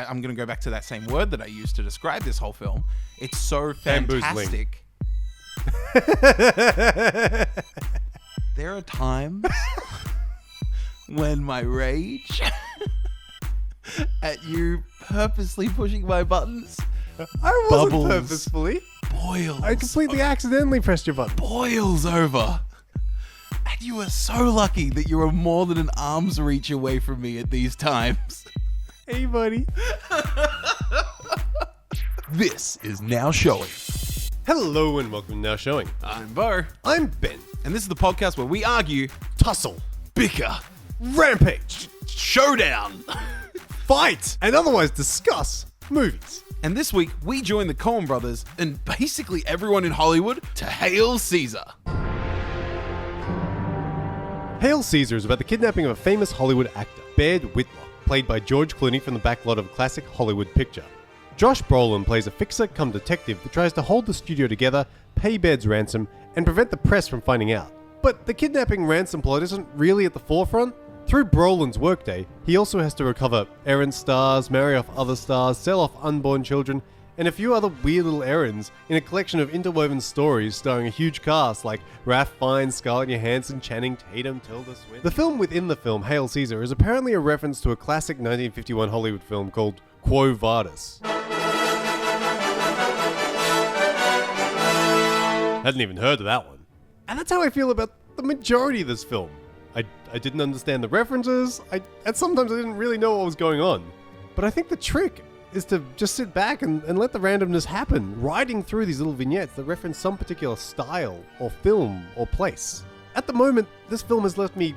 I'm going to go back to that same word that I used to describe this whole film. It's so fantastic. There are times when my rage at you purposely pushing my buttons I wasn't bubbles, purposefully. boils. I completely accidentally pressed your button. Boils over. And you are so lucky that you are more than an arm's reach away from me at these times. Hey, buddy. This is Now Showing. Hello and welcome to Now Showing. I'm Beau. I'm Ben. And this is the podcast where we argue, Tussle, bicker, rampage, showdown. fight, and otherwise discuss movies. And this week, we join the Coen brothers and basically everyone in Hollywood to Hail Caesar. Hail Caesar is about the kidnapping of a famous Hollywood actor, Baird Whitlock, played by George Clooney from the backlot of a classic Hollywood picture. Josh Brolin plays a fixer-cum-detective that tries to hold the studio together, pay Baird's ransom, and prevent the press from finding out. But the kidnapping ransom plot isn't really at the forefront. Through Brolin's workday, he also has to recover errant stars, marry off other stars, sell off unborn children, and a few other weird little errands in a collection of interwoven stories starring a huge cast like Ralph Fiennes, Scarlett Johansson, Channing Tatum, Tilda Swinton. The film within the film, Hail Caesar, is apparently a reference to a classic 1951 Hollywood film called Quo Vadis. Hadn't even heard of that one. And that's how I feel about the majority of this film. I didn't understand the references, and sometimes I didn't really know what was going on. But I think the trick is to just sit back and let the randomness happen, riding through these little vignettes that reference some particular style, or film, or place. At the moment, this film has left me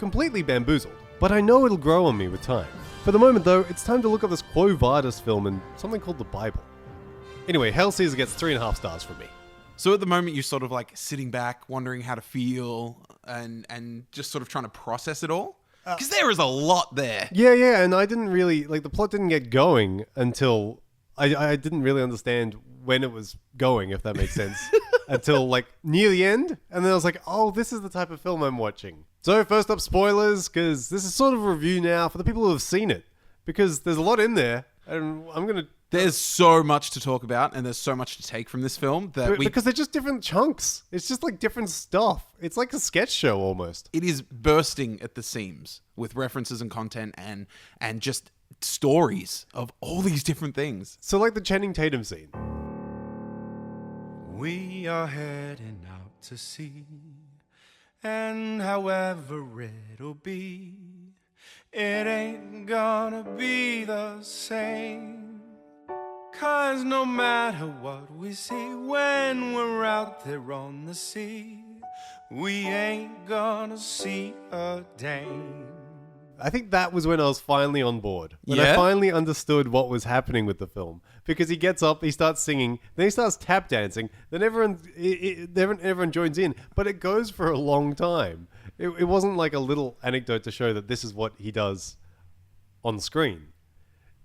completely bamboozled, but I know it'll grow on me with time. For the moment though, it's time to look up this Quo Vadis film and something called the Bible. Anyway, Hail Caesar gets 3.5 stars from me. So at the moment, you're sort of like sitting back, wondering how to feel, and just sort of trying to process it all? Because there is a lot there. Yeah, and I didn't really, the plot didn't get going until, I didn't really understand when it was going, if that makes sense, until, near the end, and then I was like, oh, this is the type of film I'm watching. So, first up, spoilers, because this is sort of a review now for the people who have seen it, because there's a lot in there, and I'm going to... There's so much to talk about, and there's so much to take from this film that because they're just different chunks. It's just different stuff. It's like a sketch show almost. It is bursting at the seams with references and content and just stories of all these different things. So the Channing Tatum scene. We are heading out to sea, and however it'll be, it ain't gonna be the same. 'Cause no matter what we see when we're out there on the sea, we ain't gonna see a dame. I think that was when I was finally on board. When I finally understood what was happening with the film. Because he gets up, he starts singing, then he starts tap dancing, then everyone joins in, but it goes for a long time. It wasn't like a little anecdote to show that this is what he does on screen.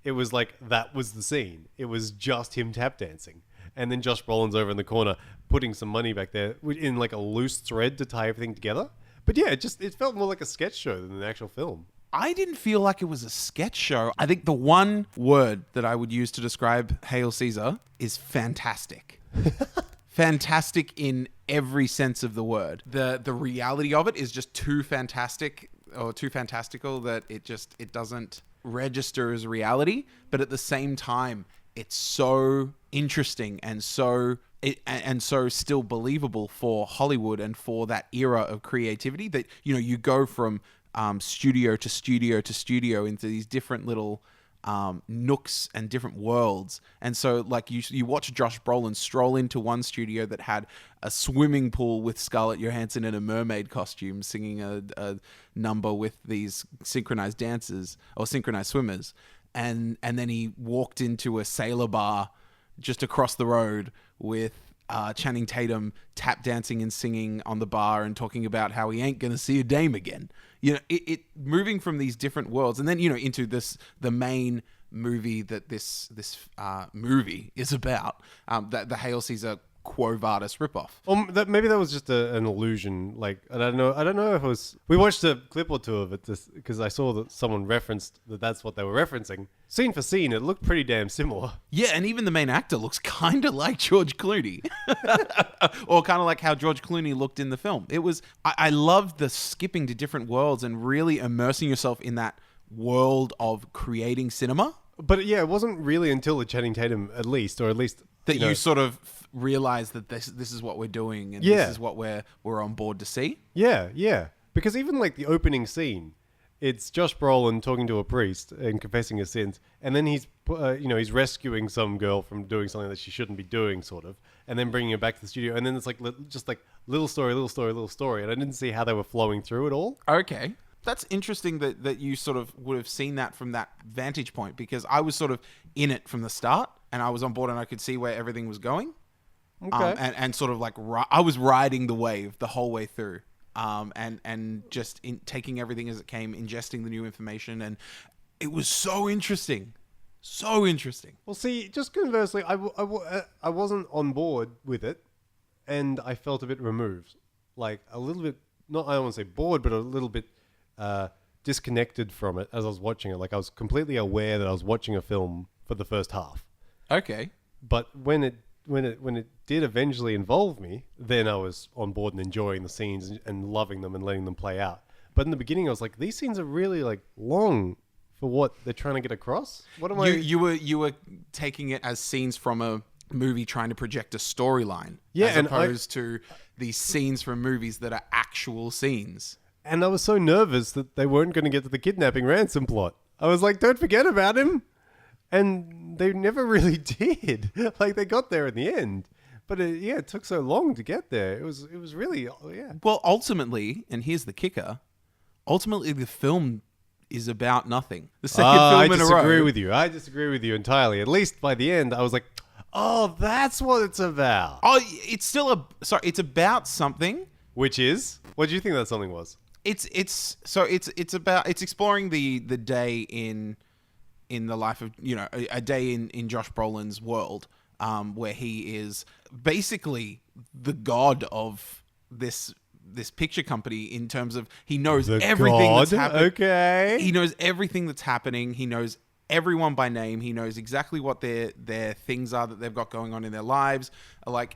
It was that was the scene. It was just him tap dancing. And then Josh Brolin's over in the corner putting some money back there in a loose thread to tie everything together. But yeah, it felt more like a sketch show than an actual film. I didn't feel like it was a sketch show. I think the one word that I would use to describe Hail Caesar is fantastic. Fantastic in every sense of the word. The reality of it is just too fantastic or too fantastical that it doesn't register as reality, but at the same time it's so interesting and so still believable for Hollywood and for that era of creativity that you go from studio to studio to studio into these different little nooks and different worlds. And so you watch Josh Brolin stroll into one studio that had a swimming pool with Scarlett Johansson in a mermaid costume singing a number with these synchronized dancers or synchronized swimmers. And then he walked into a sailor bar just across the road with Channing Tatum tap dancing and singing on the bar and talking about how he ain't going to see a dame again. It moving from these different worlds and then, into the main movie that this movie is about, the Hail Caesar Quo Vadis ripoff. Maybe that was just an illusion. Like, I don't know if it was. We watched a clip or two of it because I saw that someone referenced that's what they were referencing. Scene for scene, it looked pretty damn similar. Yeah, and even the main actor looks kind of like George Clooney, or kind of like how George Clooney looked in the film. It was. I loved the skipping to different worlds and really immersing yourself in that world of creating cinema. But yeah, it wasn't really until the Channing Tatum, at least that you sort of realize that this is what we're doing and this is what we're on board to see. Yeah. Because even like the opening scene, it's Josh Brolin talking to a priest and confessing his sins, and then he's rescuing some girl from doing something that she shouldn't be doing, sort of, and then bringing her back to the studio, and then it's like just like little story, and I didn't see how they were flowing through it all. Okay. That's interesting that you sort of would have seen that from that vantage point, because I was sort of in it from the start and I was on board and I could see where everything was going. Okay. And sort of like I was riding the wave the whole way through, and just taking everything as it came, ingesting the new information, and it was so interesting. So interesting. Well, see, just conversely, I wasn't on board with it, and I felt a bit removed. Like a little bit, I don't want to say bored, but a little bit disconnected from it as I was watching it. Like I was completely aware that I was watching a film for the first half. Okay. But when it did eventually involve me, then I was on board and enjoying the scenes and loving them and letting them play out. But in the beginning, I was like, these scenes are really like long for what they're trying to get across. What am I? You were taking it as scenes from a movie trying to project a storyline, as opposed to these scenes from movies that are actual scenes. And I was so nervous that they weren't going to get to the kidnapping ransom plot. I was like, don't forget about him. And they never really did. Like, they got there in the end. But it took so long to get there. It was really, yeah. Well, ultimately, and here's the kicker, ultimately the film is about nothing. The second film in a row. I disagree with you entirely. At least by the end, I was like, oh, that's what it's about. Oh, it's still it's about something. Which is? What do you think that something was? It's exploring the day in the life of, a day in Josh Brolin's world, where he is basically the god of this picture company, in terms of he knows everything that's happening. Okay. He knows everything that's happening. He knows everyone by name. He knows exactly what their things are that they've got going on in their lives. Like,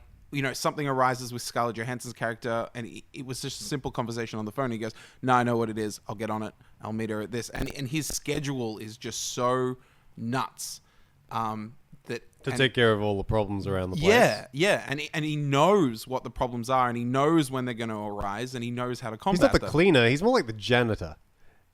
something arises with Scarlett Johansson's character, and it was just a simple conversation on the phone. He goes, no, I know what it is. I'll get on it. I'll meet her at this. And his schedule is just so nuts. Take care of all the problems around the place. Yeah. And he knows what the problems are, and he knows when they're going to arise, and he knows how to combat them. He's not the cleaner. He's more like the janitor.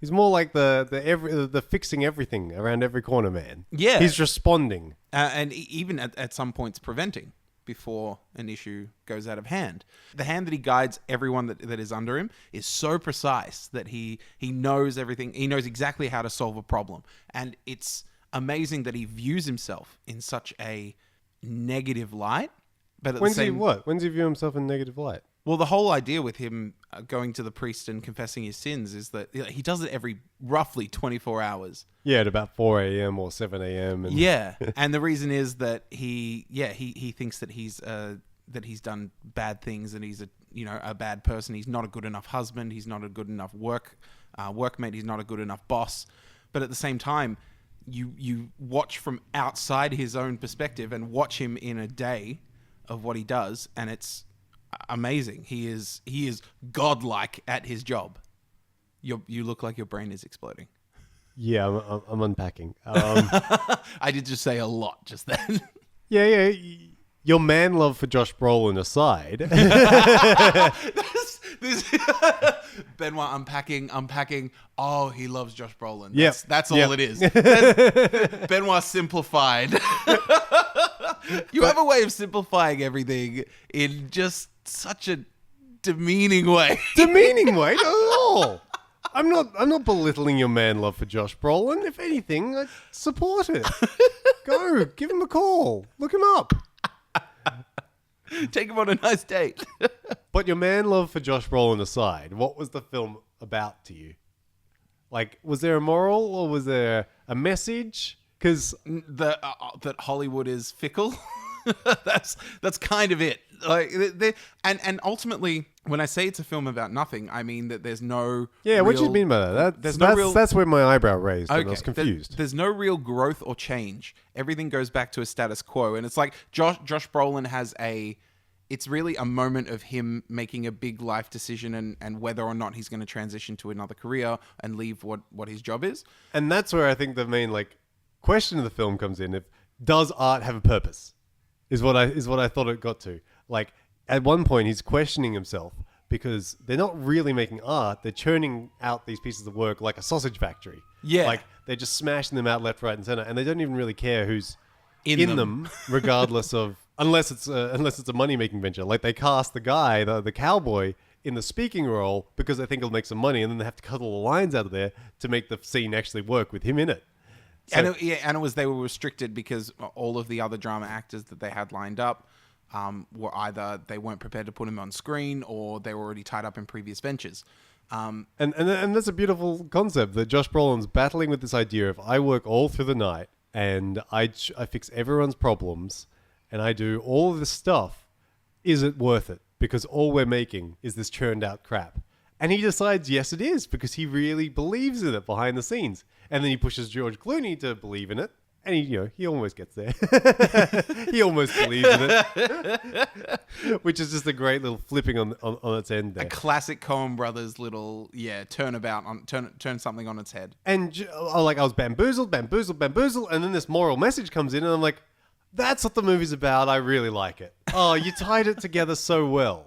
He's more like the fixing everything around every corner man. Yeah. He's responding. And even at some points preventing before an issue goes out of hand. The hand that he guides everyone that is under him is so precise that he knows everything. He knows exactly how to solve a problem. And it's amazing that he views himself in such a negative light. But at When's he view himself in negative light? Well, the whole idea with him going to the priest and confessing his sins is that he does it every roughly 24 hours. Yeah, at about 4 a.m. or 7 a.m. Yeah, and the reason is that he thinks that he's done bad things, and he's a bad person. He's not a good enough husband. He's not a good enough workmate. He's not a good enough boss. But at the same time, you watch from outside his own perspective and watch him in a day of what he does, and it's amazing. He is godlike at his job. You look like your brain is exploding. Yeah, I'm unpacking. I did just say a lot just then. Yeah. Your man love for Josh Brolin aside. this Benoit unpacking. Oh, he loves Josh Brolin. That's all it is. Benoit simplified. You have a way of simplifying everything in just such a demeaning way. Demeaning way? Not at all. I'm not belittling your man love for Josh Brolin. If anything, I support it. Go, give him a call. Look him up. Take him on a nice date. But your man love for Josh Brolin aside, what was the film about to you? Like, was there a moral or was there a message? Because that Hollywood is fickle. That's kind of it. Like, and ultimately, when I say it's a film about nothing, I mean that there's no. Yeah, what do you mean by that? That's where my eyebrow raised. And I was confused. There's no real growth or change. Everything goes back to a status quo, and it's like Josh Brolin has it's really a moment of him making a big life decision and whether or not he's going to transition to another career and leave what his job is. And that's where I think the main question of the film comes in. Does art have a purpose? Is what I thought it got to. Like, at one point he's questioning himself because they're not really making art. They're churning out these pieces of work like a sausage factory. Yeah. Like, they're just smashing them out left, right, and center, and they don't even really care who's in them regardless of... Unless it's a money-making venture. Like, they cast the guy, the cowboy, in the speaking role because they think it'll make some money, and then they have to cut all the lines out of there to make the scene actually work with him in it. So, they were restricted because all of the other drama actors that they had lined up were either they weren't prepared to put him on screen or they were already tied up in previous ventures. And that's a beautiful concept that Josh Brolin's battling with this idea of I work all through the night and I fix everyone's problems. And I do all of this stuff, is it worth it? Because all we're making is this churned out crap. And he decides, yes, it is, because he really believes in it behind the scenes. And then he pushes George Clooney to believe in it. And he almost gets there. He almost believes in it. Which is just a great little flipping on its end there. A classic Coen brothers little, turnabout, turn something on its head. And I was bamboozled. And then this moral message comes in and I'm like, that's what the movie's about. I really like it. Oh, you tied it together so well.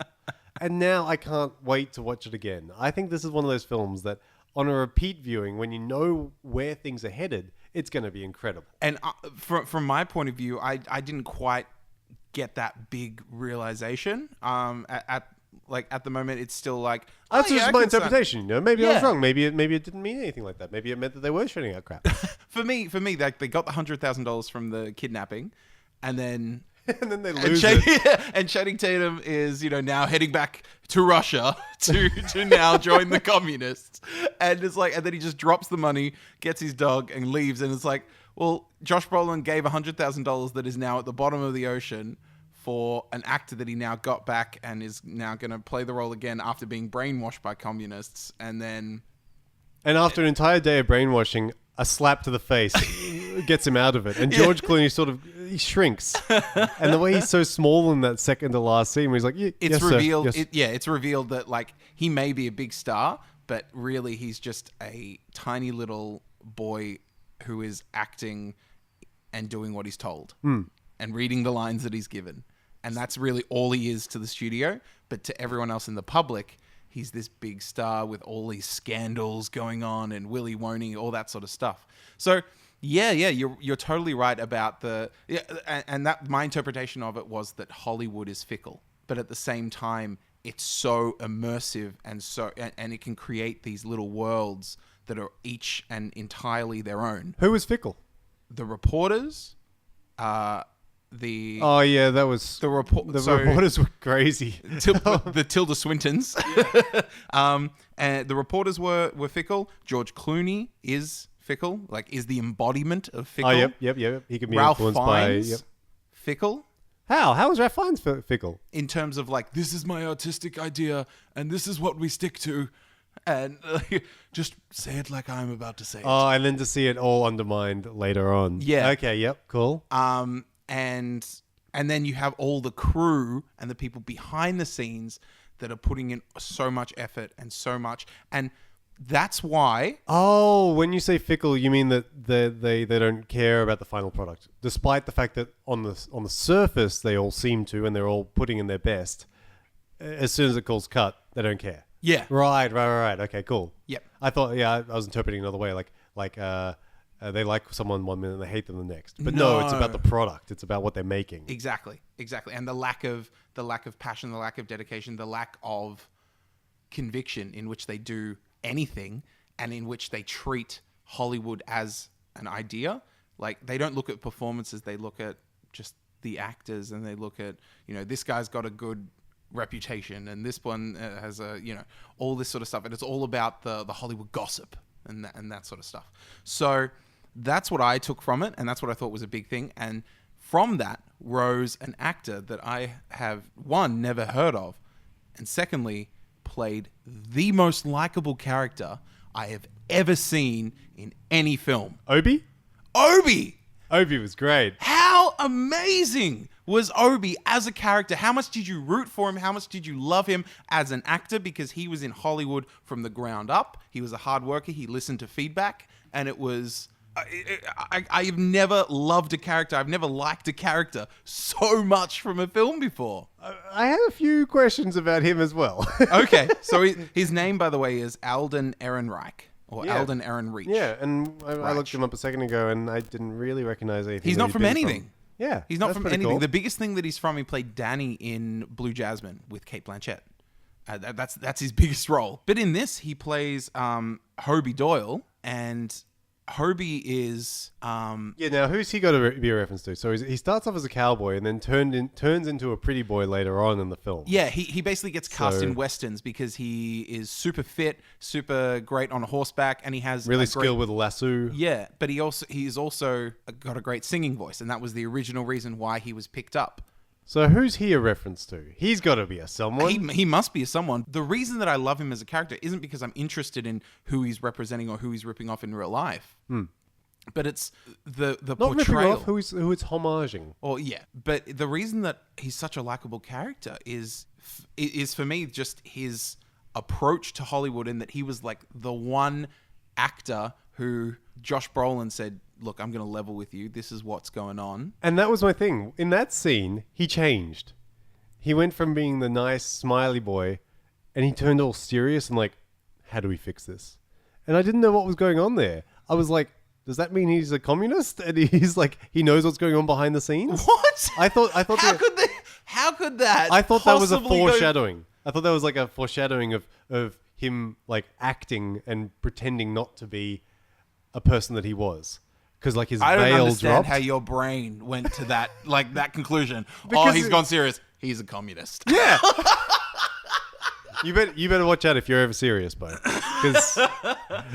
And now I can't wait to watch it again. I think this is one of those films that on a repeat viewing, when you know where things are headed, it's going to be incredible. And from my point of view, I didn't quite get that big realization. At the moment, it's still like... That's just my interpretation. Maybe I was wrong. Maybe it didn't mean anything like that. Maybe it meant that they were shooting out crap. For me, they got the $100,000 from the kidnapping, and then they lose it. And Channing Tatum is, now heading back to Russia to now join the communists. And it's like, and then he just drops the money, gets his dog, and leaves. And it's like, well, Josh Brolin gave $100,000 that is now at the bottom of the ocean for an actor that he now got back and is now going to play the role again after being brainwashed by communists. And after an entire day of brainwashing, a slap to the face gets him out of it. And George Clooney he shrinks. And the way he's so small in that second to last scene where he's like, it's yes, revealed. sir, yes. It's revealed that he may be a big star, but really he's just a tiny little boy who is acting and doing what he's told and reading the lines that he's given. And that's really all he is to the studio. But to everyone else in the public, he's this big star with all these scandals going on and Willy Woney, all that sort of stuff. So you're totally right about and that my interpretation of it was that Hollywood is fickle, but at the same time, it's so immersive and it can create these little worlds that are each and entirely their own. Who was fickle? The reporters, that was the reporters were crazy. The Tilda Swintons, and the reporters were fickle. George Clooney is fickle, is the embodiment of fickle. Oh, yep. He can be Ralph influenced Fiennes, by fickle. How is Ralph Fiennes fickle? In terms of this is my artistic idea, and this is what we stick to. And just say it like I'm about to say it. Oh, and then to see it all undermined later on. Yeah. Okay, yep, cool. And then you have all the crew and the people behind the scenes that are putting in so much effort and so much. And that's why... Oh, when you say fickle, you mean that they don't care about the final product. Despite the fact that on the surface, they all seem to, and they're all putting in their best. As soon as it calls cut, they don't care. Yeah. Right. Okay, cool. Yep. I thought, I was interpreting another way, they like someone one minute and they hate them the next. But no, it's about the product. It's about what they're making. Exactly. And the lack of passion, the lack of dedication, the lack of conviction in which they do anything and in which they treat Hollywood as an idea. They don't look at performances, they look at just the actors and they look at, this guy's got a good reputation and this one has all this sort of stuff, and it's all about the Hollywood gossip and that sort of stuff. So that's what I took from it, and that's what I thought was a big thing. And from that rose an actor that I have, one, never heard of, and secondly, played the most likable character I have ever seen in any film. Obi? Obi! Obi was great. How amazing was Obi as a character? How much did you root for him? How much did you love him as an actor? Because he was in Hollywood from the ground up. He was a hard worker. He listened to feedback. And it was... I've never loved a character. I've never liked a character so much from a film before. I have a few questions about him as well. Okay. So his name, by the way, is Alden Ehrenreich. Or Yeah. Alden Ehrenreich. Yeah, and I looked him up a second ago, and I didn't really recognize anything. He's that not he'd from been anything. Yeah, He's not that's from pretty anything. cool. The biggest thing that he's from, he played Danny in Blue Jasmine with Cate Blanchett. That's his biggest role. But in this, he plays Hobie Doyle, and Hobie is... Yeah, now who's he got to be a reference to? So he starts off as a cowboy and then turns into a pretty boy later on in the film. Yeah, he basically gets cast So- in westerns because he is super fit, super great on horseback, and he has Really a great- skilled with a lasso. Yeah, but he's also got a great singing voice, and that was the original reason why he was picked up. So who's he a reference to? He's got to be a someone. He must be someone. The reason that I love him as a character isn't because I'm interested in who he's representing or who he's ripping off in real life. But it's the Not portrayal. ripping off, who it's homaging. Or yeah, but the reason that he's such a likable character is for me just his approach to Hollywood, in that he was like the one actor who Josh Brolin said, "Look, I'm going to level with you. This is what's going on." And that was my thing. In that scene, he changed. He went from being the nice, smiley boy, and he turned all serious and like, how do we fix this? And I didn't know what was going on there. I was like, does that mean he's a communist? And he's like, he knows what's going on behind the scenes? What? I thought How could that? I thought that was a possibly go- foreshadowing. I thought that was like a foreshadowing of him like acting and pretending not to be a person that he was. Because like his I don't veil understand dropped. how your brain went to that that conclusion. Because He's gone serious. He's a communist. Yeah. You better watch out if you're ever serious, Bo. Because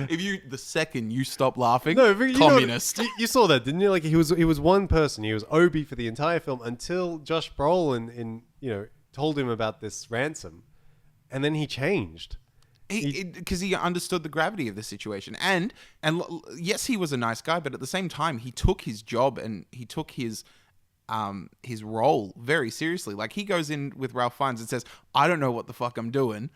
If the second you stop laughing, no, but communist. You saw that, didn't you? Like he was one person. He was Obi for the entire film until Josh Brolin told him about this ransom, and then he changed. Because he understood the gravity of the situation, and yes, he was a nice guy, but at the same time, he took his job and he took his role very seriously. Like he goes in with Ralph Fiennes and says, "I don't know what the fuck I'm doing.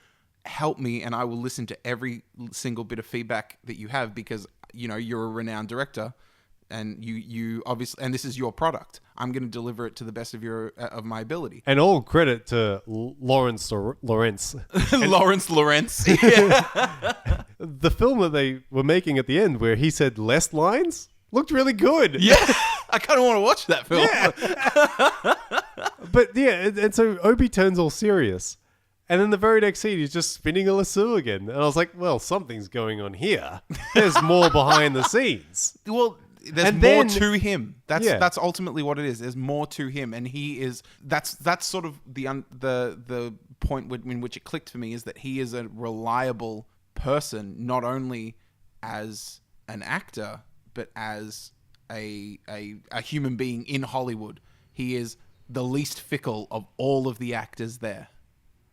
Help me, and I will listen to every single bit of feedback that you have because you're a renowned director, and you obviously, and this is your product. I'm going to deliver it to the best of my ability." And all credit to Lawrence. Lawrence Lawrence. Yeah. The film that they were making at the end, where he said less lines, looked really good. Yeah. I kind of want to watch that film. Yeah. But yeah, and so Obi turns all serious. And then the very next scene, he's just spinning a lasso again. And I was like, well, something's going on here. There's more behind the scenes. Well, there's And more then- to him. Yeah. That's ultimately what it is. There's more to him, and he is. That's sort of the point in which it clicked for me, is that he is a reliable person, not only as an actor but as a human being in Hollywood. He is the least fickle of all of the actors there.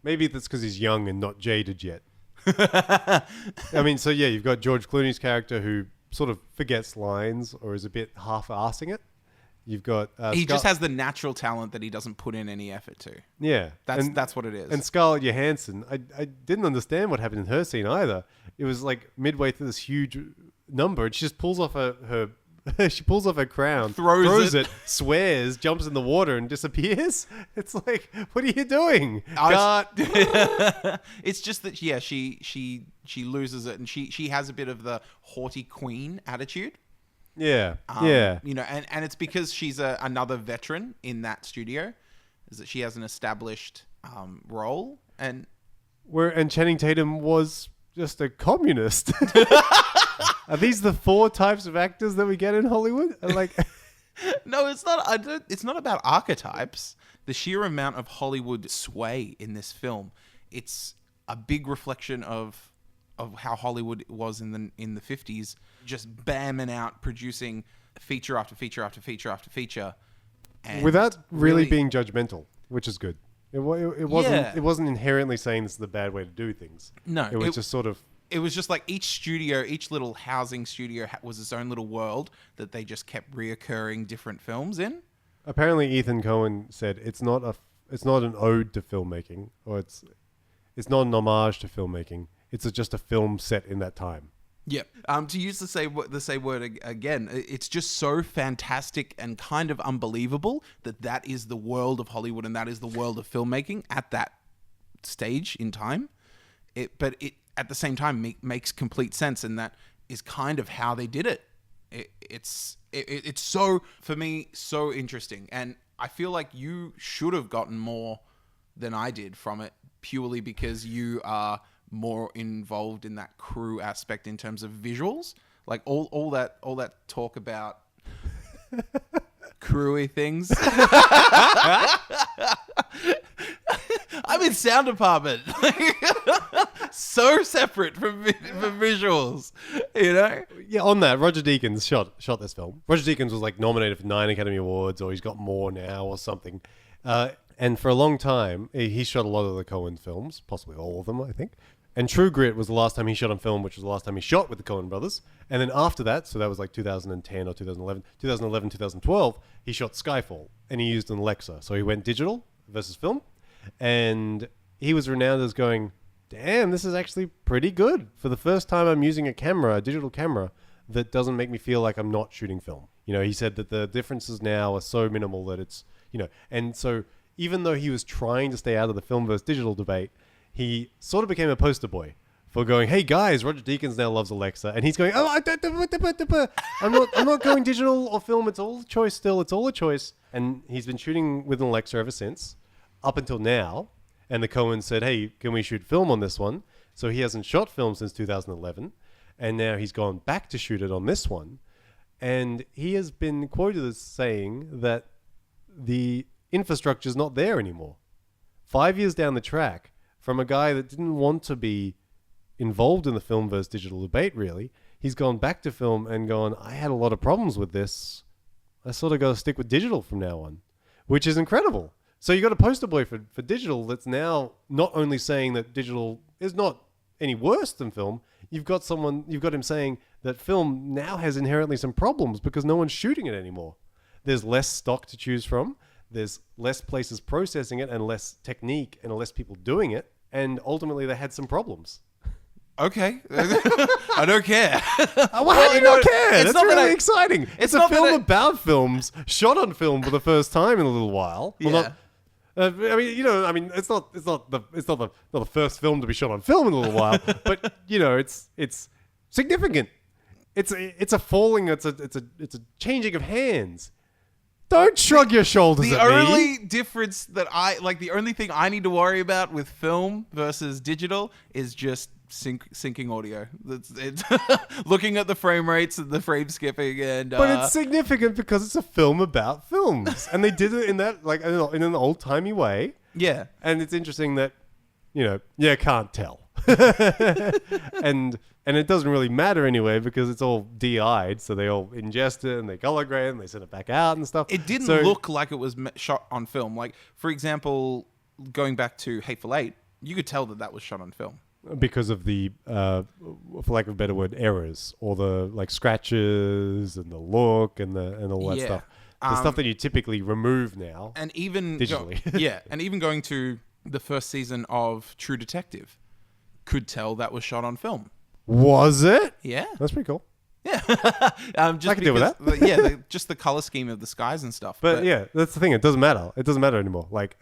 Maybe that's because he's young and not jaded yet. I mean, so yeah, you've got George Clooney's character who sort of forgets lines or is a bit half-assing it. You've got... He just has the natural talent that he doesn't put in any effort to. Yeah. That's what it is. And Scarlett Johansson, I didn't understand what happened in her scene either. It was like midway through this huge number, and she just pulls off her she pulls off her crown, Throws it. swears, jumps in the water, and disappears. It's like, what are you doing? It's just that she loses it, and she has a bit of the haughty queen attitude. Yeah, And it's because she's another veteran in that studio, is that she has an established role, and Channing Tatum was just a communist. Are these the 4 types of actors that we get in Hollywood? Like, no, it's not. It's not about archetypes. The sheer amount of Hollywood sway in this film, it's a big reflection of how Hollywood was in the 50s, just bamming out, producing feature after feature after feature after feature, And without really being judgmental, which is good. It wasn't. Yeah. It wasn't inherently saying this is the bad way to do things. No, it was just sort of. It was just like each studio, each little housing studio was its own little world that they just kept reoccurring different films in. Apparently, Ethan Coen said it's not an ode to filmmaking, or it's not an homage to filmmaking. It's just a film set in that time. Yep. To use the same word again, it's just so fantastic and kind of unbelievable that is the world of Hollywood and that is the world of filmmaking at that stage in time. But it at the same time makes complete sense, and that is kind of how they did it. It's so, for me, so interesting, and I feel like you should have gotten more than I did from it, purely because you are more involved in that crew aspect in terms of visuals, like all that talk about crewy things. I'm in sound department. So separate from visuals, you know? Yeah, on that, Roger Deakins shot this film. Roger Deakins was like nominated for 9 Academy Awards, or he's got more now or something. And for a long time, he shot a lot of the Coen films, possibly all of them, I think. And True Grit was the last time he shot on film, which was the last time he shot with the Coen brothers. And then after that, so that was like 2010 or 2011, 2012, he shot Skyfall, and he used an Alexa. So he went digital versus film. And he was renowned as going, damn, this is actually pretty good. For the first time, I'm using a digital camera, that doesn't make me feel like I'm not shooting film. You know, he said that the differences now are so minimal that it's, you know, and so even though he was trying to stay out of the film versus digital debate, he sort of became a poster boy for going, hey guys, Roger Deakins now loves Alexa, and he's going, I'm not going digital or film. It's all a choice still. It's all a choice. And he's been shooting with an Alexa ever since, up until now. And the Coen said, hey, can we shoot film on this one? So he hasn't shot film since 2011. And now he's gone back to shoot it on this one. And he has been quoted as saying that the infrastructure is not there anymore. 5 years down the track, from a guy that didn't want to be involved in the film versus digital debate, really, he's gone back to film and gone, I had a lot of problems with this. I sort of got to stick with digital from now on, which is incredible. So you got a poster boy for digital that's now not only saying that digital is not any worse than film, you've got him saying that film now has inherently some problems because no one's shooting it anymore. There's less stock to choose from. There's less places processing it and less technique and less people doing it. And ultimately they had some problems. Okay. I don't care. Why do you not care? That's really exciting. It's a film about films, shot on film for the first time in a little while. Yeah. Well, it's not the first film to be shot on film in a little while, but you know, it's significant. It's a changing of hands. Don't shrug your shoulders at me. The only difference the only thing I need to worry about with film versus digital is just syncing audio. It's looking at the frame rates and the frame skipping, and but it's significant because it's a film about films, and they did it in that in an old timey way. Yeah, and it's interesting that you can't tell, and it doesn't really matter anyway because it's all DI'd, so they all ingest it and they color grade and they send it back out and stuff. It didn't look like it was shot on film. Like, for example, going back to Hateful Eight, you could tell that was shot on film. Because of the, for lack of a better word, errors, or the like scratches and the look and all that stuff. The stuff that you typically remove now, and even digitally. And even going to the first season of True Detective, could tell that was shot on film. Was it? Yeah, that's pretty cool. Yeah, I can deal with that. Just the color scheme of the skies and stuff. But yeah, that's the thing. It doesn't matter. It doesn't matter anymore. Like,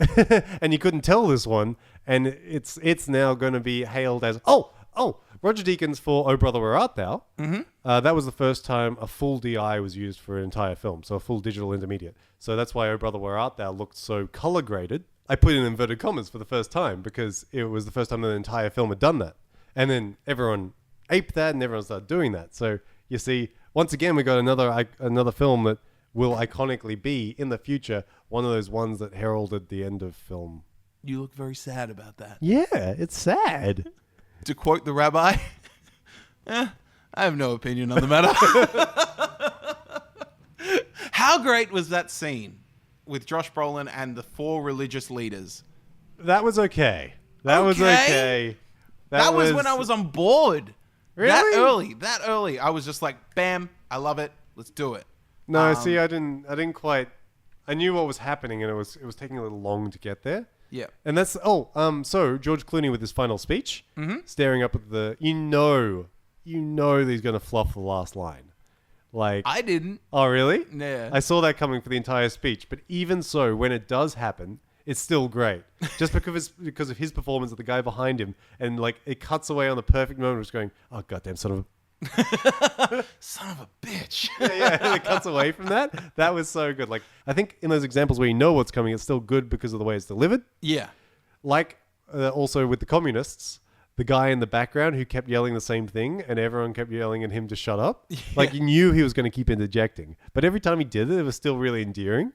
and you couldn't tell this one, and it's now going to be hailed as Roger Deakins for Oh Brother Where Art Thou. Mm-hmm. That was the first time a full DI was used for an entire film, so a full digital intermediate. So that's why Oh Brother Where Art Thou looked so color graded. I put in inverted commas for the first time because it was the first time that an entire film had done that, and then everyone aped that and everyone started doing that. So you see, once again, we got another film that will iconically be in the future one of those ones that heralded the end of film. You look very sad about that. Yeah, it's sad. To quote the rabbi, I have no opinion on the matter. How great was that scene with Josh Brolin and the 4 religious leaders. That was okay. That was okay. That was when I was on board. Really? That early. I was just like, bam, I love it. Let's do it. No, see, I didn't quite. I knew what was happening, and it was taking a little long to get there. Yeah. And that's so George Clooney with his final speech, staring up at the you know that he's going to fluff the last line. Like I didn't. Oh, really? Yeah. I saw that coming for the entire speech, but even so, when it does happen, it's still great. Just because of his performance of the guy behind him, and like it cuts away on the perfect moment, just going, "Oh goddamn son of a." Son of a bitch. yeah, and it cuts away from that. That was so good. Like, I think in those examples where you know what's coming, it's still good because of the way it's delivered. Yeah. Like, also with the communists, the guy in the background who kept yelling the same thing and everyone kept yelling at him to shut up. Yeah. Like, you knew he was going to keep interjecting. But every time he did it, it was still really endearing.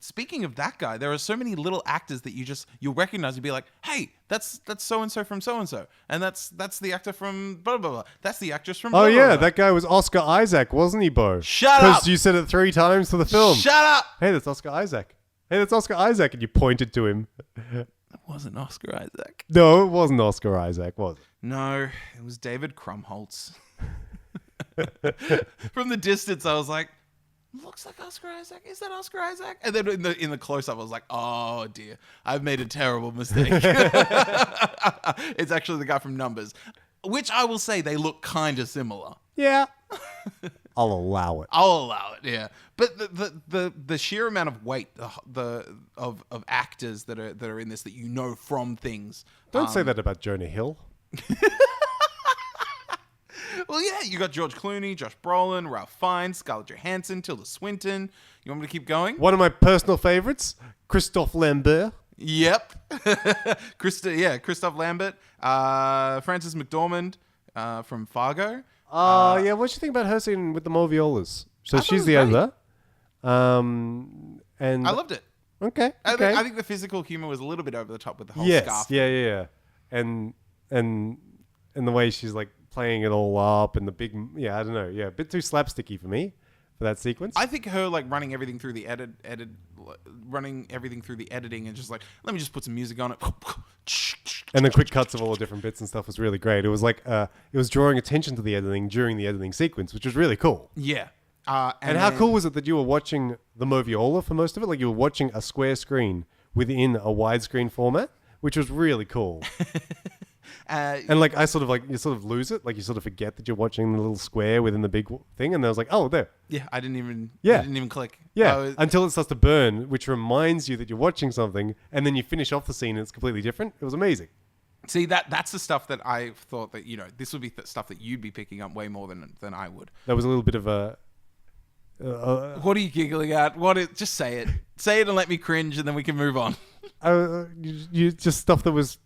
Speaking of that guy, there are so many little actors that you'll recognize and be like, hey, that's so-and-so from so-and-so. And that's the actor from blah, blah, blah. That's the actress from blah, Oh, blah, yeah. blah. That guy was Oscar Isaac, wasn't he, Beau? Shut up! Because you said it 3 times for the film. Shut up! Hey, that's Oscar Isaac. Hey, that's Oscar Isaac. And you pointed to him. It wasn't Oscar Isaac. No, it wasn't Oscar Isaac, was it? No, it was David Krumholtz. From the distance, I was like, looks like Oscar Isaac. Is that Oscar Isaac? And then in the close-up, I was like, oh, dear. I've made a terrible mistake. It's actually the guy from Numbers, which I will say they look kind of similar. Yeah. I'll allow it. I'll allow it, yeah. But the sheer amount of weight of actors that are in this that you know from things. Don't say that about Jonah Hill. Well, yeah, you got George Clooney, Josh Brolin, Ralph Fiennes, Scarlett Johansson, Tilda Swinton. You want me to keep going? One of my personal favorites, Christophe Lambert. Yep. Christophe Lambert. Frances McDormand from Fargo. Yeah, what do you think about her scene with the Moviolas? So she's the other. And I loved it. Okay. I think the physical humor was a little bit over the top with the whole scarf. Yeah. And the way she's like playing it all up and the big, I don't know. Yeah, a bit too slapsticky for me for that sequence. I think her like running everything through the editing and just like, let me just put some music on it. And the quick cuts of all the different bits and stuff was really great. It was like, it was drawing attention to the editing during the editing sequence, which was really cool. Yeah. And how cool was it that you were watching the Moviola for most of it? Like you were watching a square screen within a widescreen format, which was really cool. And like you sort of lose it, like you sort of forget that you're watching the little square within the big thing, and I was like, oh, there. Yeah, I didn't even click. Yeah, until it starts to burn, which reminds you that you're watching something, and then you finish off the scene and it's completely different. It was amazing. See, that's the stuff that I thought that this would be stuff that you'd be picking up way more than I would. That was a little bit of a. What are you giggling at? Just say it. Say it and let me cringe, and then we can move on. You just stuff that was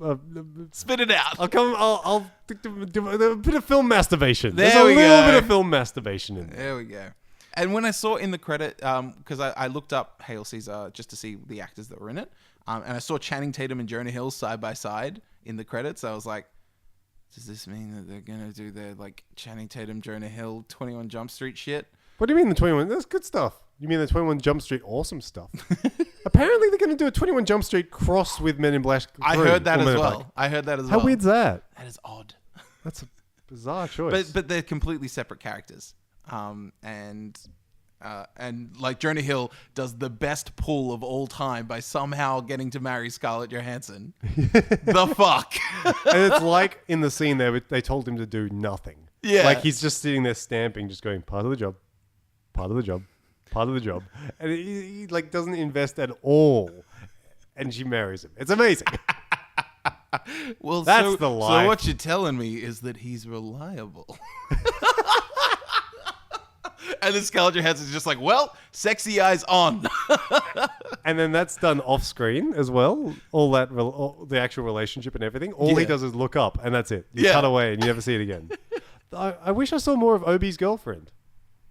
spit it out. I'll do a bit of film masturbation. There's a little bit of film masturbation in there. There we go. And when I saw in the credit, because I looked up Hail Caesar just to see the actors that were in it, and I saw Channing Tatum and Jonah Hill side by side in the credits. I was like, does this mean that they're gonna do their like Channing Tatum, Jonah Hill, 21 Jump Street shit? What do you mean the 21? That's good stuff. You mean the 21 Jump Street awesome stuff? Apparently they're going to do a 21 Jump Street cross with Men in Black 3. I heard that as well. How weird's that? That is odd. That's a bizarre choice. But they're completely separate characters. And like Jonah Hill does the best pull of all time by somehow getting to marry Scarlett Johansson. The fuck? And it's like in the scene there, they told him to do nothing. Yeah. Like he's just sitting there stamping, just going, part of the job, part of the job, part of the job. And he like doesn't invest at all. And she marries him. It's amazing. Well, that's the life. So what you're telling me is that he's reliable. And then Scarlett Johansson's just like, well, sexy eyes on. And then that's done off screen as well. All the actual relationship and everything. All he does is look up and that's it. You cut away and you never see it again. I wish I saw more of Obi's girlfriend.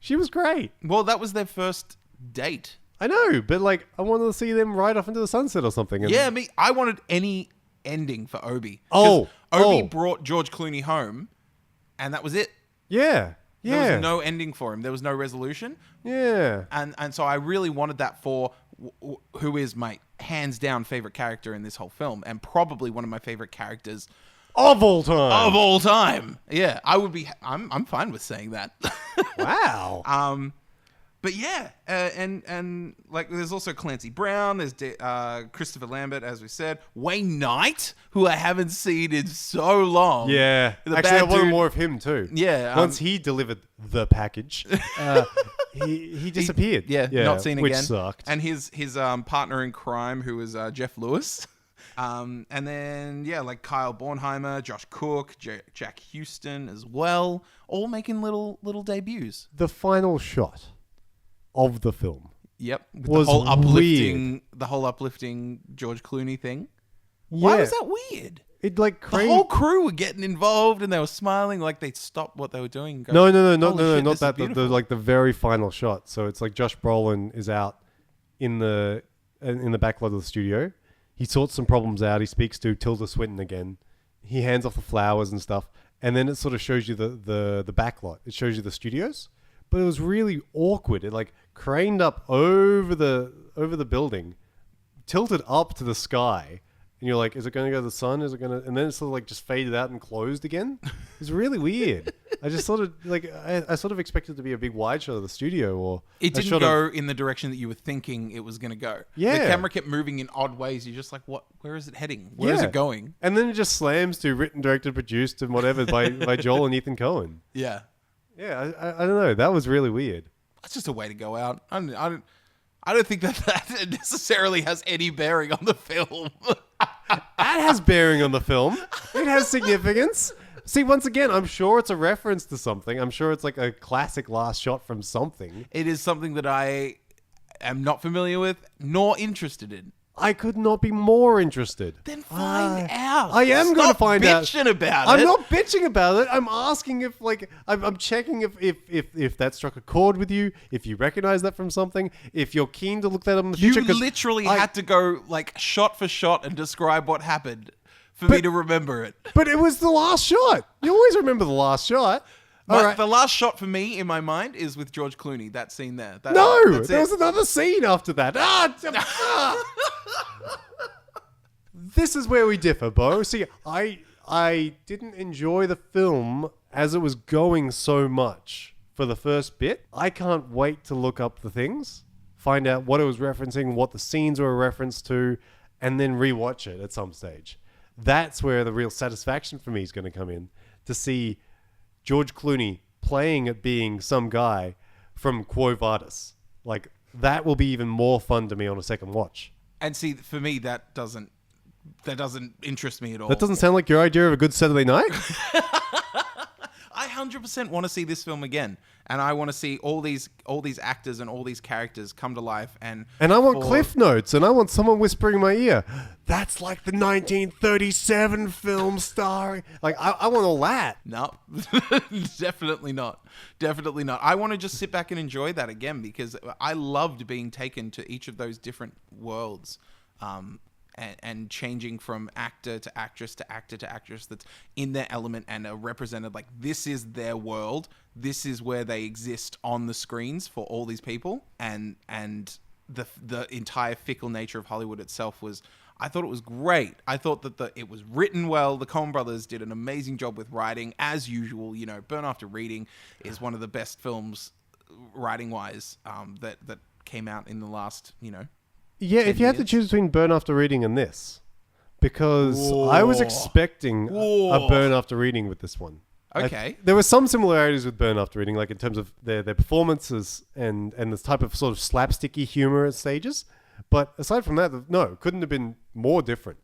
She was great. Well, that was their first date. I know, but like I wanted to see them ride off into the sunset or something. And I wanted any ending for Obi. Obi brought George Clooney home and that was it. Yeah. There Yeah. was no ending for him. There was no resolution. Yeah. And so I really wanted that for who is my hands down favorite character in this whole film, and probably one of my favorite characters Of all time. of all time. Yeah, I would be. I'm fine with saying that. Wow. But yeah, and like there's also Clancy Brown. There's Christopher Lambert, as we said. Wayne Knight, who I haven't seen in so long. Yeah. The Actually, I bad wanted dude. more of him too. Yeah, Once he delivered the package, he disappeared. Not seen which again. sucked. And his partner in crime, who was Jeff Lewis. And then, like Kyle Bornheimer, Josh Cook, Jack Houston as well, all making little debuts. The final shot of the film. Yep. With Was the whole uplifting George Clooney thing. Why was that weird? It like The whole crew were getting involved and they were smiling like they'd stopped what they were doing. And go, No, "Holy shit, not this that. is The beautiful." like the very final shot. So it's like Josh Brolin is out in the back lot of the studio. He sorts some problems out. He speaks to Tilda Swinton again. He hands off the flowers and stuff, and then it sort of shows you the back lot. It shows you the studios, but it was really awkward. It like craned up over the building, tilted up to the sky. And you're like, is it going to go to the sun? Is it going to... And then it sort of like just faded out and closed again. It's really weird. I just sort of like... I sort of expected it to be a big wide shot of the studio or... It didn't go in the direction that you were thinking it was going to go. Yeah. The camera kept moving in odd ways. You're just like, what? Where is it heading? Where is it going? And then it just slams to written, directed, produced and whatever by Joel and Ethan Coen. Yeah. Yeah, I don't know. That was really weird. That's just a way to go out. I don't think that necessarily has any bearing on the film. That has bearing on the film. It has significance. See, once again, I'm sure it's a reference to something. I'm sure it's like a classic last shot from something. It is something that I am not familiar with, nor interested in. I could not be more interested. Then find out. I am going to find out. Stop bitching about it. I'm not bitching about it. I'm asking if, like, I'm checking if that struck a chord with you, if you recognize that from something, if you're keen to look that up in the future. You literally had to go, like, shot for shot and describe what happened for me to remember it. But it was the last shot. You always remember the last shot. All right. The last shot for me in my mind is with George Clooney. That scene there. No, there was another scene after that. This is where we differ, Beau. See, I didn't enjoy the film as it was going so much for the first bit. I can't wait to look up the things, find out what it was referencing, what the scenes were a reference to, and then rewatch it at some stage. That's where the real satisfaction for me is going to come in, to see George Clooney playing at being some guy from Quo Vadis. Like, that will be even more fun to me on a second watch. And see, for me, that doesn't interest me at all. That doesn't sound like your idea of a good Saturday night. I 100% want to see this film again, and I want to see all these actors and all these characters come to life. And I want cliff notes, and I want someone whispering in my ear, that's like the 1937 film starring... Like, I want all that. No, definitely not. Definitely not. I want to just sit back and enjoy that again, because I loved being taken to each of those different worlds. And changing from actor to actress to actor to actress that's in their element and are represented like this is their world. This is where they exist on the screens for all these people. And the entire fickle nature of Hollywood itself was, I thought it was great. I thought that it was written well. The Coen brothers did an amazing job with writing, as usual. You know, Burn After Reading is one of the best films writing-wise that came out in the last, Yeah, if you had to choose between Burn After Reading and this, because I was expecting a Burn After Reading with this one. Okay. There were some similarities with Burn After Reading, like in terms of their performances and this type of sort of slapsticky humor at stages. But aside from that, no, couldn't have been more different.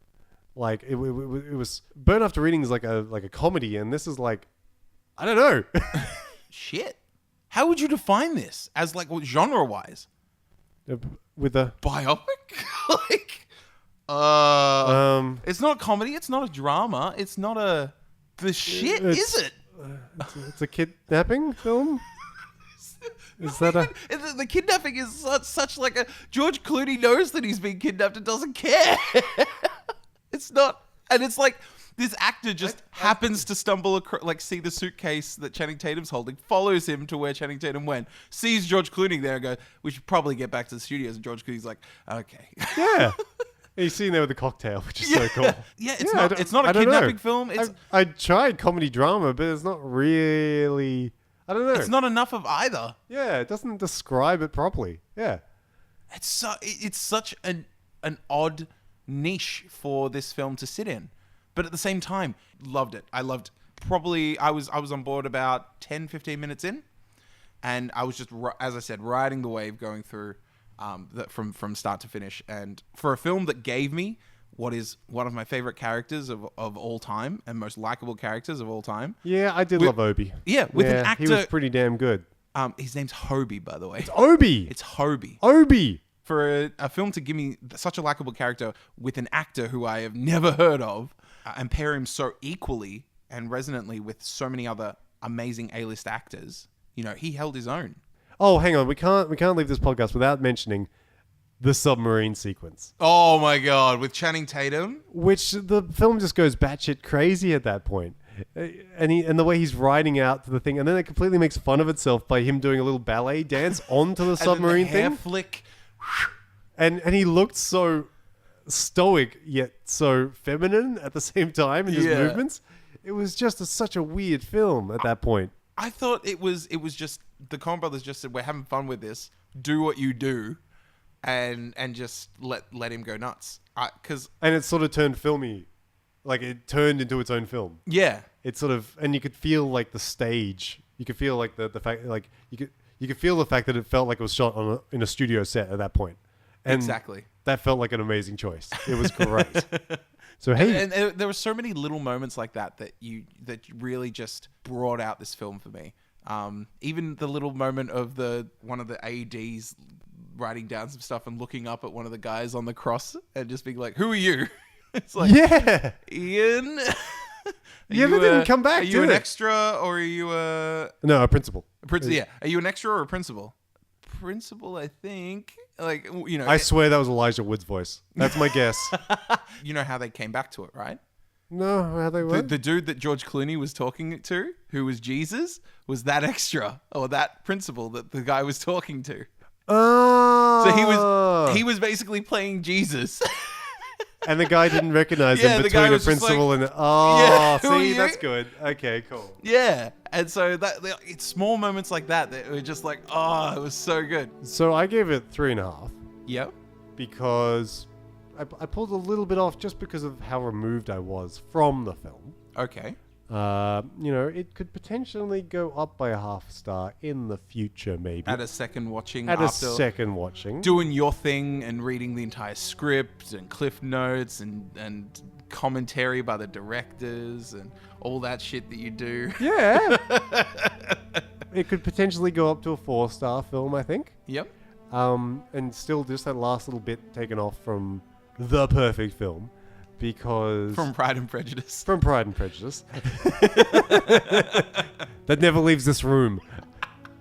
Like it was Burn After Reading is like a comedy, and this is like, I don't know. Shit. How would you define this as like genre-wise? With a biopic? It's not comedy. It's not a drama. It's not a... The shit, is it? It's a kidnapping film? Is that a... The kidnapping is such like a... George Clooney knows that he's being kidnapped and doesn't care. It's not... And it's like... This actor just happens to stumble across, like, see the suitcase that Channing Tatum's holding, follows him to where Channing Tatum went, sees George Clooney there and go, we should probably get back to the studios. And George Clooney's like, okay. Yeah. He's sitting there with the cocktail, which is so cool. Yeah, it's not a kidnapping film. I tried comedy drama, but it's not really... I don't know. It's not enough of either. Yeah, it doesn't describe it properly. Yeah. It's such an odd niche for this film to sit in. But at the same time, loved it. I loved probably I was on board about 10, 15 minutes in, and I was just, as I said, riding the wave going through from start to finish. And for a film that gave me what is one of my favorite characters of all time and most likable characters of all time. Yeah, I did love Obi. Yeah, with an actor. He was pretty damn good. His name's Hobie, by the way. It's Obi. It's Hobie. Obi. For a film to give me such a likable character with an actor who I have never heard of, and pair him so equally and resonantly with so many other amazing A-list actors, he held his own. Oh, hang on. We can't leave this podcast without mentioning the submarine sequence. Oh my God, with Channing Tatum? Which the film just goes batshit crazy at that point. And the way he's riding out to the thing, and then it completely makes fun of itself by him doing a little ballet dance onto the submarine and then the hair thing. Flick. And he looked so stoic yet so feminine at the same time in his movements. It was just such a weird film at that point. I thought it was just the Coen brothers just said, we're having fun with this. Do what you do, and just let him go nuts. And it sort of turned filmy, like it turned into its own film. Yeah, it sort of, and you could feel like the stage. You could feel like the fact, like you could feel the fact that it felt like it was shot in a studio set at that point. And exactly. That felt like an amazing choice. It was great. So hey, and there were so many little moments like that really just brought out this film for me. Even the little moment of one of the ADs writing down some stuff and looking up at one of the guys on the cross and just being like, "Who are you?" It's like, yeah, Ian. Yeah, they didn't come back. Are you an extra or are you a principal? Yeah, are you an extra or a principal? Principal, I think. Like, I swear that was Elijah Wood's voice. That's my guess. You know how they came back to it, right? No, how they went? The dude that George Clooney was talking to, who was Jesus, was that extra or that principal that the guy was talking to. Oh. So he was basically playing Jesus. And the guy didn't recognize him between a principal and... Oh, see, that's good. Okay, cool. Yeah. And so it's small moments like that were just like, oh, it was so good. So I gave it 3.5. Yep. Because I pulled a little bit off just because of how removed I was from the film. Okay. It could potentially go up by a half star in the future, maybe. At a second watching. Doing your thing and reading the entire script and cliff notes and commentary by the directors and all that shit that you do. Yeah. It could potentially go up to a 4-star film, I think. Yep. And still just that last little bit taken off from the perfect film. Because... From Pride and Prejudice. From Pride and Prejudice. That never leaves this room.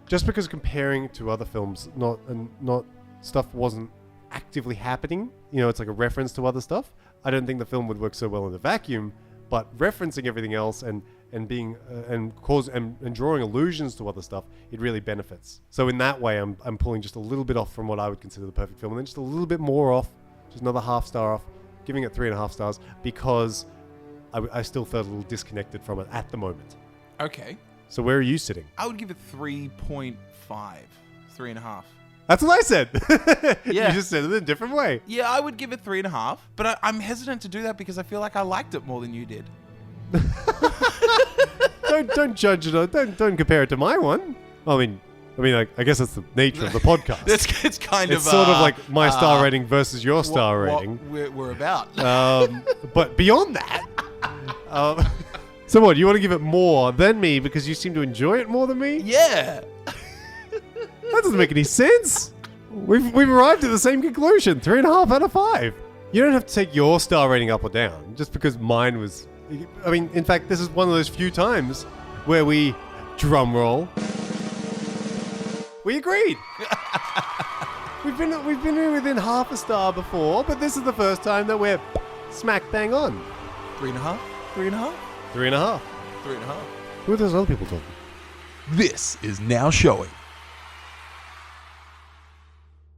Just because comparing to other films, not stuff wasn't actively happening, it's like a reference to other stuff. I don't think the film would work so well in a vacuum, but referencing everything else and being and drawing allusions to other stuff, it really benefits. So in that way, I'm pulling just a little bit off from what I would consider the perfect film, and then just a little bit more off, just another half star off. Giving it 3.5 stars because I still felt a little disconnected from it at the moment. Okay. So where are you sitting? I would give it 3.5. 3.5. That's what I said. Yeah. You just said it in a different way. Yeah, I would give it 3.5. But I'm hesitant to do that because I feel like I liked it more than you did. Don't judge it. Don't compare it to my one. I guess that's the nature of the podcast. It's kind of sort of like my star rating versus your star rating. What we're about. But beyond that, so what? You want to give it more than me because you seem to enjoy it more than me? Yeah. That doesn't make any sense. We've arrived at the same conclusion. 3.5 out of 5. You don't have to take your star rating up or down just because mine was. In fact, this is one of those few times where we drum roll. We agreed. We've been within half a star before, but this is the first time that we're smack bang on. 3.5? 3.5. 3.5. 3.5. Who are those other people talking? This is now showing.